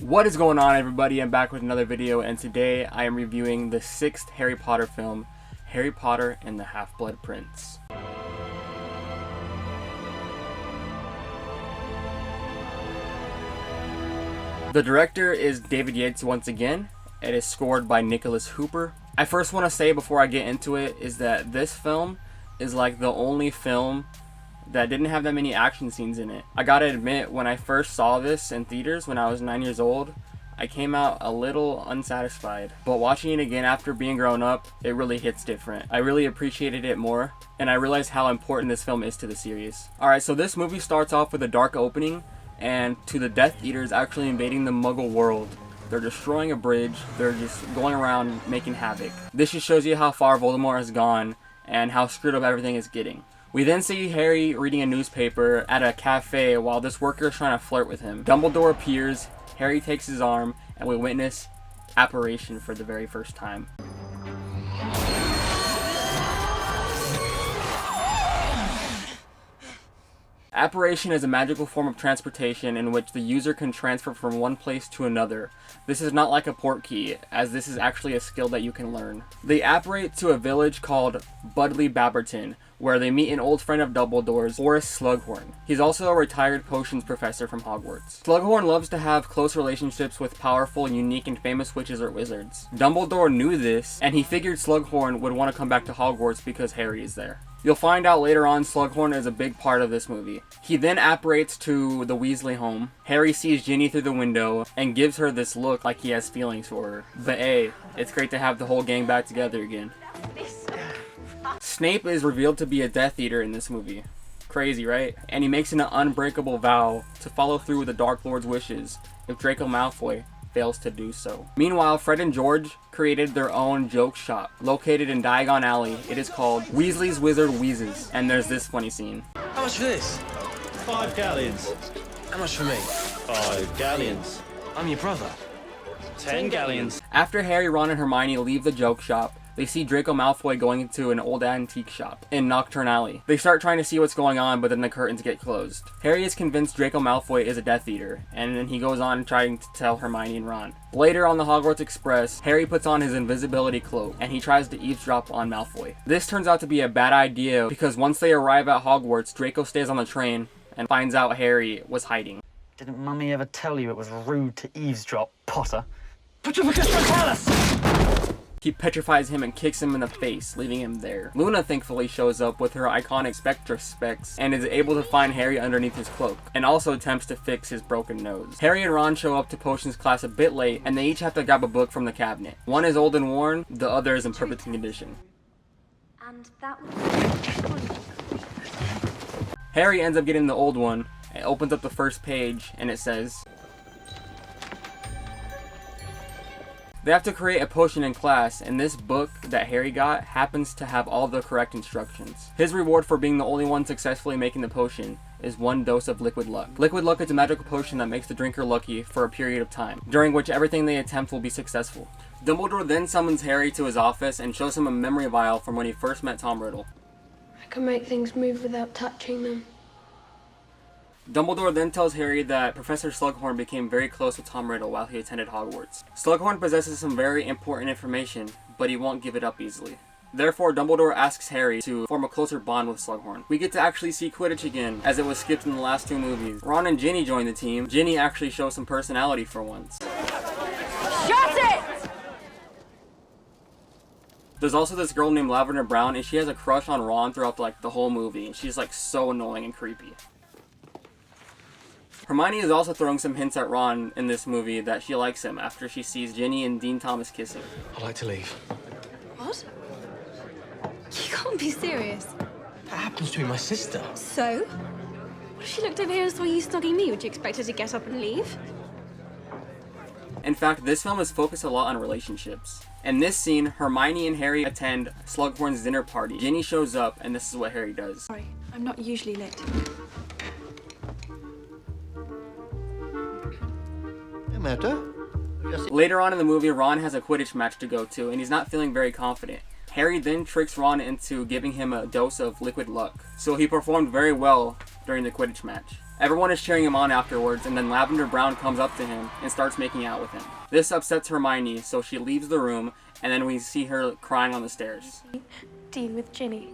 What is going on, everybody? I'm back with another video, and today I am reviewing the 6th Harry Potter film, Harry Potter and the Half-Blood Prince. The director is David Yates once again. It is scored by Nicholas Hooper. I first want to say before I get into it is that this film is like the only film that didn't have that many action scenes in it. I gotta admit, when I first saw this in theaters when I was 9 years old, I came out a little unsatisfied. But watching it again after being grown up, it really hits different. I really appreciated it more, and I realized how important this film is to the series. Alright, so this movie starts off with a dark opening, and to the Death Eaters actually invading the Muggle world. They're destroying a bridge, they're just going around making havoc. This just shows you how far Voldemort has gone, and how screwed up everything is getting. We then see Harry reading a newspaper at a cafe while this worker is trying to flirt with him. Dumbledore appears, Harry takes his arm, and we witness apparition for the very first time. Apparition is a magical form of transportation in which the user can transfer from one place to another. This is not like a portkey, as this is actually a skill that you can learn. They apparate to a village called Budleigh Babberton, where they meet an old friend of Dumbledore's, Horace Slughorn. He's also a retired potions professor from Hogwarts. Slughorn loves to have close relationships with powerful, unique, and famous witches or wizards. Dumbledore knew this, and he figured Slughorn would want to come back to Hogwarts because Harry is there. You'll find out later on Slughorn is a big part of this movie. He then apparates to the Weasley home. Harry sees Ginny through the window and gives her this look like he has feelings for her. But hey, it's great to have the whole gang back together again. Snape is revealed to be a Death Eater in this movie. Crazy, right? And he makes an unbreakable vow to follow through with the Dark Lord's wishes if Draco Malfoy fails to do so. Meanwhile, Fred and George created their own joke shop located in Diagon Alley. It is called Weasley's Wizard Wheezes, and there's this funny scene. How much for this? 5 galleons. How much for me? 5 galleons. I'm your brother. 10 galleons. After Harry, Ron, and Hermione leave the joke shop, they see Draco Malfoy going into an old antique shop in Nocturne Alley. They start trying to see what's going on, but then the curtains get closed. Harry is convinced Draco Malfoy is a Death Eater, and then he goes on trying to tell Hermione and Ron. Later on the Hogwarts Express, Harry puts on his invisibility cloak, and he tries to eavesdrop on Malfoy. This turns out to be a bad idea, because once they arrive at Hogwarts, Draco stays on the train and finds out Harry was hiding. Didn't Mummy ever tell you it was rude to eavesdrop, Potter? He petrifies him and kicks him in the face, leaving him there. Luna thankfully shows up with her iconic Spectra specs and is able to find Harry underneath his cloak, and also attempts to fix his broken nose. Harry and Ron show up to potions class a bit late, and they each have to grab a book from the cabinet. One is old and worn, the other is in perfect condition. And that Harry ends up getting the old one, and opens up the first page, and it says, they have to create a potion in class, and this book that Harry got happens to have all the correct instructions. His reward for being the only one successfully making the potion is 1 dose of Liquid Luck. Liquid Luck is a magical potion that makes the drinker lucky for a period of time, during which everything they attempt will be successful. Dumbledore then summons Harry to his office and shows him a memory vial from when he first met Tom Riddle. I can make things move without touching them. Dumbledore then tells Harry that Professor Slughorn became very close with Tom Riddle while he attended Hogwarts. Slughorn possesses some very important information, but he won't give it up easily. Therefore, Dumbledore asks Harry to form a closer bond with Slughorn. We get to actually see Quidditch again, as it was skipped in the last 2 movies. Ron and Ginny join the team. Ginny actually shows some personality for once. Shut it! There's also this girl named Lavender Brown, and she has a crush on Ron throughout the whole movie, and she's so annoying and creepy. Hermione is also throwing some hints at Ron in this movie that she likes him after she sees Ginny and Dean Thomas kissing. I'd like to leave. What? You can't be serious. That happens to be my sister. So? What if she looked over here and saw you snogging me? Would you expect her to get up and leave? In fact, this film is focused a lot on relationships. In this scene, Hermione and Harry attend Slughorn's dinner party. Ginny shows up, and this is what Harry does. Sorry, I'm not usually lit. No matter. Later on in the movie, Ron has a Quidditch match to go to, and he's not feeling very confident. Harry then tricks Ron into giving him a dose of Liquid Luck, so he performed very well during the Quidditch match. Everyone is cheering him on afterwards, and then Lavender Brown comes up to him and starts making out with him. This upsets Hermione, so she leaves the room, and then we see her crying on the stairs. Deal with Ginny.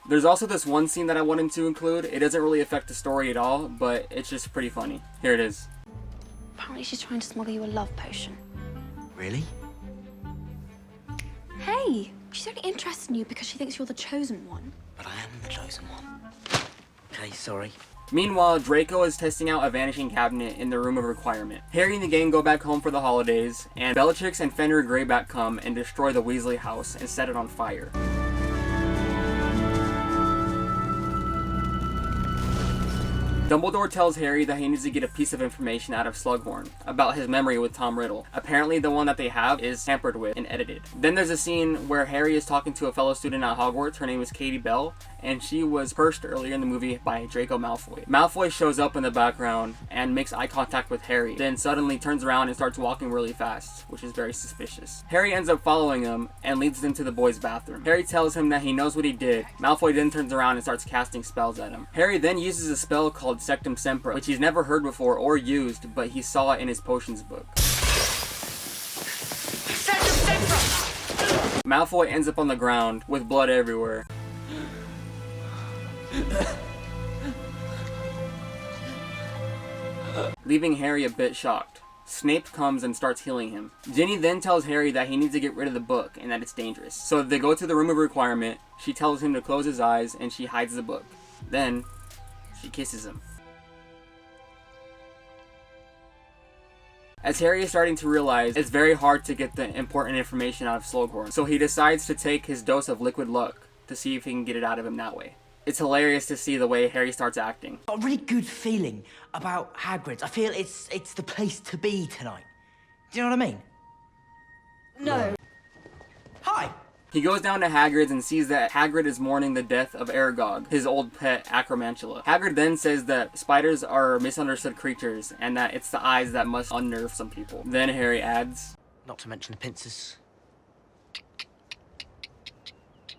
There's also this one scene that I wanted to include. It doesn't really affect the story at all, but it's just pretty funny. Here it is. Apparently she's trying to smuggle you a love potion. Really? Hey, she's only interested in you because she thinks you're the chosen one. But I am the chosen one. Okay, sorry. Meanwhile, Draco is testing out a vanishing cabinet in the room of requirement. Harry and the gang go back home for the holidays, and Bellatrix and Fenrir Greyback come and destroy the Weasley house and set it on fire. Dumbledore tells Harry that he needs to get a piece of information out of Slughorn about his memory with Tom Riddle. Apparently the one that they have is tampered with and edited. Then there's a scene where Harry is talking to a fellow student at Hogwarts. Her name is Katie Bell, and she was cursed earlier in the movie by Draco Malfoy. Malfoy shows up in the background and makes eye contact with Harry, then suddenly turns around and starts walking really fast, which is very suspicious. Harry ends up following him and leads them to the boys' bathroom. Harry tells him that he knows what he did. Malfoy then turns around and starts casting spells at him. Harry then uses a spell called Sectum Sempra, which he's never heard before or used, but he saw it in his potions book. Malfoy ends up on the ground with blood everywhere. Leaving Harry a bit shocked. Snape comes and starts healing him. Ginny then tells Harry that he needs to get rid of the book and that it's dangerous. So they go to the room of requirement. She tells him to close his eyes and she hides the book. Then she kisses him. As Harry is starting to realize it's very hard to get the important information out of Slughorn, so he decides to take his dose of liquid luck to see if he can get it out of him that way. It's hilarious to see the way Harry starts acting. Got a really good feeling about Hagrid's. I feel it's the place to be tonight. Do you know what I mean? No. Hi. He goes down to Hagrid's and sees that Hagrid is mourning the death of Aragog, his old pet Acromantula. Hagrid then says that spiders are misunderstood creatures and that it's the eyes that must unnerve some people. Then Harry adds, Not to mention the pincers.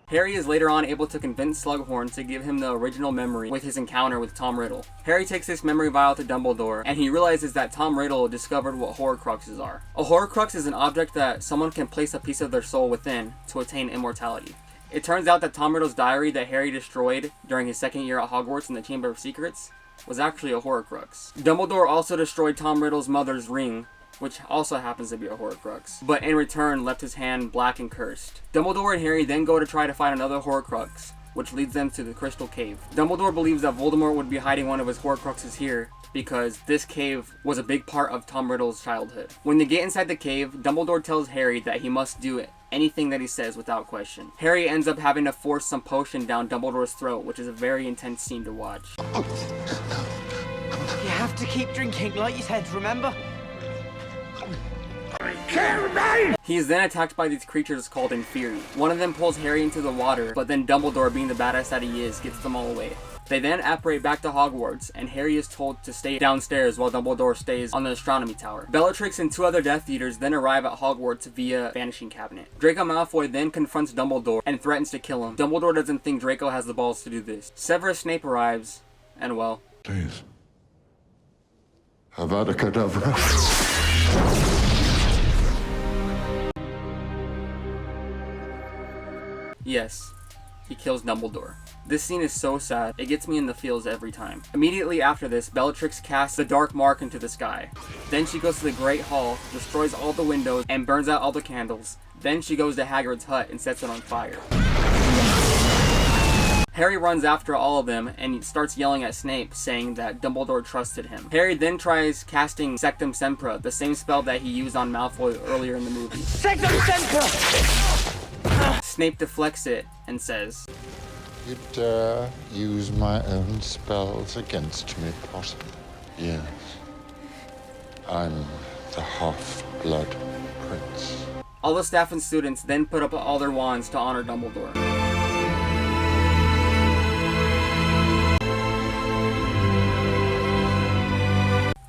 Harry is later on able to convince Slughorn to give him the original memory with his encounter with Tom Riddle. Harry takes this memory vial to Dumbledore, and he realizes that Tom Riddle discovered what Horcruxes are. A Horcrux is an object that someone can place a piece of their soul within to attain immortality. It turns out that Tom Riddle's diary that Harry destroyed during his second year at Hogwarts in the Chamber of Secrets was actually a Horcrux. Dumbledore also destroyed Tom Riddle's mother's ring, which also happens to be a Horcrux, but in return left his hand black and cursed. Dumbledore and Harry then go to try to find another Horcrux, which leads them to the Crystal Cave. Dumbledore believes that Voldemort would be hiding one of his Horcruxes here because this cave was a big part of Tom Riddle's childhood. When they get inside the cave, Dumbledore tells Harry that he must do anything that he says without question. Harry ends up having to force some potion down Dumbledore's throat, which is a very intense scene to watch. You have to keep drinking, like you said, remember? He is then attacked by these creatures called Inferi. One of them pulls Harry into the water, but then Dumbledore, being the badass that he is, gets them all away. They then apparate back to Hogwarts, and Harry is told to stay downstairs while Dumbledore stays on the astronomy tower. Bellatrix and two other Death Eaters then arrive at Hogwarts via Vanishing Cabinet. Draco Malfoy then confronts Dumbledore and threatens to kill him. Dumbledore doesn't think Draco has the balls to do this. Severus Snape arrives, and well... Please. Avada Kedavra. Yes, he kills Dumbledore. This scene is so sad, it gets me in the feels every time. Immediately after this, Bellatrix casts the Dark Mark into the sky. Then she goes to the Great Hall, destroys all the windows, and burns out all the candles. Then she goes to Hagrid's hut and sets it on fire. Harry runs after all of them and starts yelling at Snape, saying that Dumbledore trusted him. Harry then tries casting Sectum Sempra, the same spell that he used on Malfoy earlier in the movie. Sectum Sempra! Snape deflects it and says, You dare use my own spells against me, Potter? Yes. I'm the Half-Blood Prince. all the staff and students then put up all their wands to honor Dumbledore.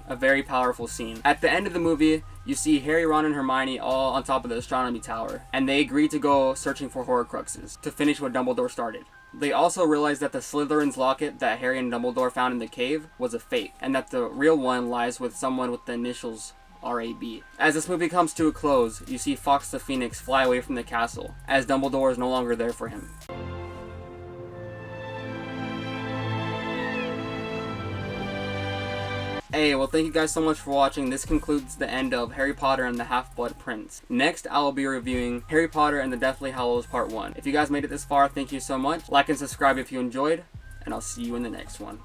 A very powerful scene. At the end of the movie, you see Harry, Ron, and Hermione all on top of the astronomy tower, and they agree to go searching for Horcruxes to finish what Dumbledore started. They also realized that the Slytherin's locket that Harry and Dumbledore found in the cave was a fake, and that the real one lies with someone with the initials RAB. As this movie comes to a close, you see Fawkes the Phoenix fly away from the castle, as Dumbledore is no longer there for him. Hey, well thank you guys so much for watching. This concludes the end of Harry Potter and the Half-Blood Prince. Next, I will be reviewing Harry Potter and the Deathly Hallows Part 1. If you guys made it this far, thank you so much. Like and subscribe if you enjoyed, and I'll see you in the next one.